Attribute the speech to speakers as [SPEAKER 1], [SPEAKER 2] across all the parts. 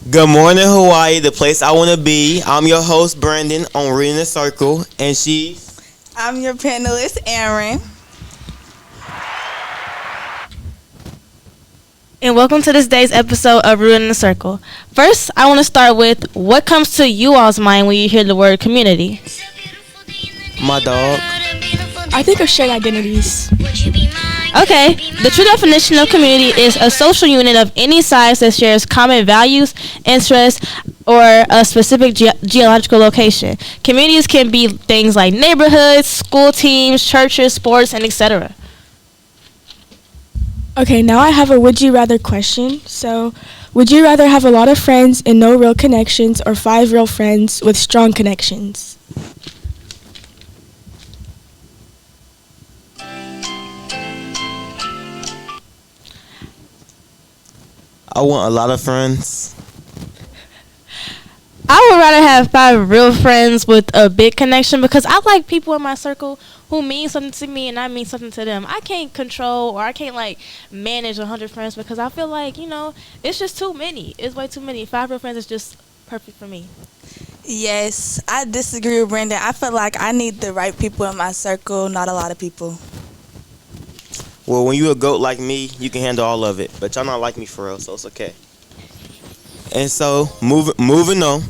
[SPEAKER 1] Good morning, Hawaii, the place I want to be. I'm your host, Brandon, on Reading the Circle, and
[SPEAKER 2] I'm your panelist, Aaron.
[SPEAKER 3] And welcome to this day's episode of Rooted in the Circle. First, I want to start with what comes to you all's mind when you hear the word community?
[SPEAKER 1] my dog.
[SPEAKER 4] I think of shared identities.
[SPEAKER 3] Okay, the true definition of community is a social unit of any size that shares common values, interests, or a specific geological location. Communities can be things like neighborhoods, school teams, churches, sports, and etc.
[SPEAKER 4] Okay, now I have a would you rather question. So, would you rather have a lot of friends and no real connections, or 5 real friends with strong connections?
[SPEAKER 1] I want a lot of friends.
[SPEAKER 3] I would rather have 5 real friends with a big connection because I like people in my circle who mean something to me and I mean something to them. I can't control or I can't manage 100 friends because I feel like, it's just too many. It's way too many. 5 real friends is just perfect for me.
[SPEAKER 2] Yes, I disagree with Brandon. I feel like I need the right people in my circle, not a lot of people.
[SPEAKER 1] Well, when you a goat like me, you can handle all of it. But y'all not like me for real, so it's okay. And so, moving on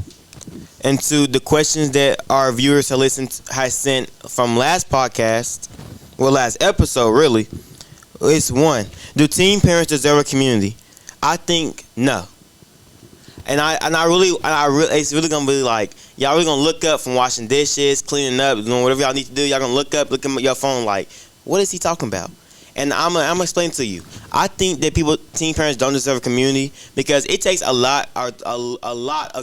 [SPEAKER 1] into the questions that our viewers have sent from last podcast, last episode really. It's one: do teen parents deserve a community? I think no. And I really, it's really gonna be like y'all really gonna look up from washing dishes, cleaning up, doing whatever y'all need to do. Y'all gonna look at your phone like, what is he talking about? And I'm gonna explain to you. I think that teen parents don't deserve a community because it takes a lot of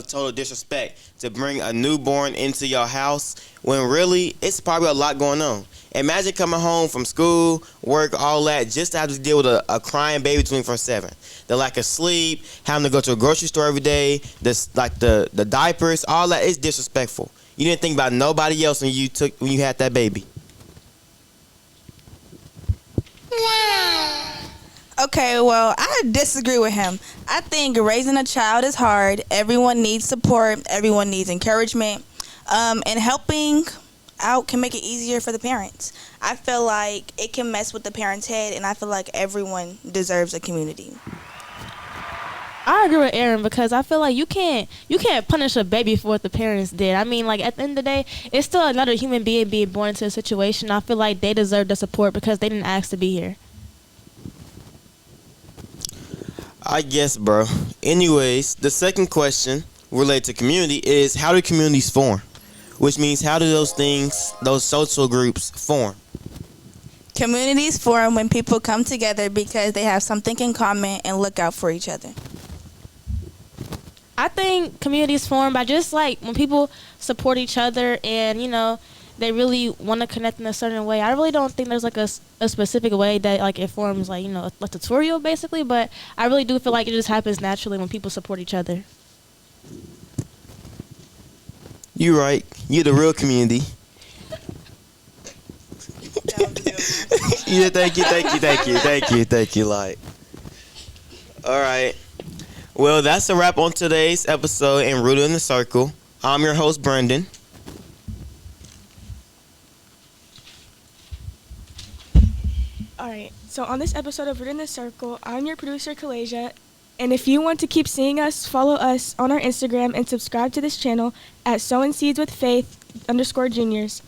[SPEAKER 1] total disrespect to bring a newborn into your house when really it's probably a lot going on. Imagine coming home from school, work, all that, just to have to deal with a crying baby 24/7. The lack of sleep, having to go to a grocery store every day, the diapers, all that is disrespectful. You didn't think about nobody else when you had that baby.
[SPEAKER 2] Okay, well, I disagree with him. I think raising a child is hard. Everyone needs support. Everyone needs encouragement. And helping out can make it easier for the parents. I feel like it can mess with the parent's head, and I feel like everyone deserves a community.
[SPEAKER 3] I agree with Aaron because I feel like you can't punish a baby for what the parents did. I mean, at the end of the day, it's still another human being being born into a situation. I feel like they deserve the support because they didn't ask to be here.
[SPEAKER 1] I guess, bro. Anyways, the second question related to community is how do communities form? Which means how do those social groups form?
[SPEAKER 2] Communities form when people come together because they have something in common and look out for each other.
[SPEAKER 3] I think communities form by just when people support each other and, they really want to connect in a certain way. I really don't think there's a specific way that it forms a tutorial basically, but I really do feel like it just happens naturally when people support each other.
[SPEAKER 1] You right. You're the real community. Yeah, thank you. All right. Well, that's a wrap on today's episode in Rooted in the Circle. I'm your host, Brendan.
[SPEAKER 4] Alright, so on this episode of Rooted in the Circle, I'm your producer, Kalasia. And if you want to keep seeing us, follow us on our Instagram and subscribe to this channel at Sowing Seeds With Faith _juniors.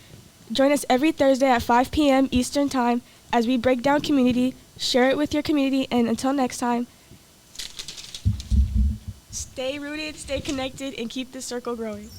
[SPEAKER 4] Join us every Thursday at 5 p.m. Eastern Time as we break down community, share it with your community, and until next time, stay rooted, stay connected, and keep this circle growing.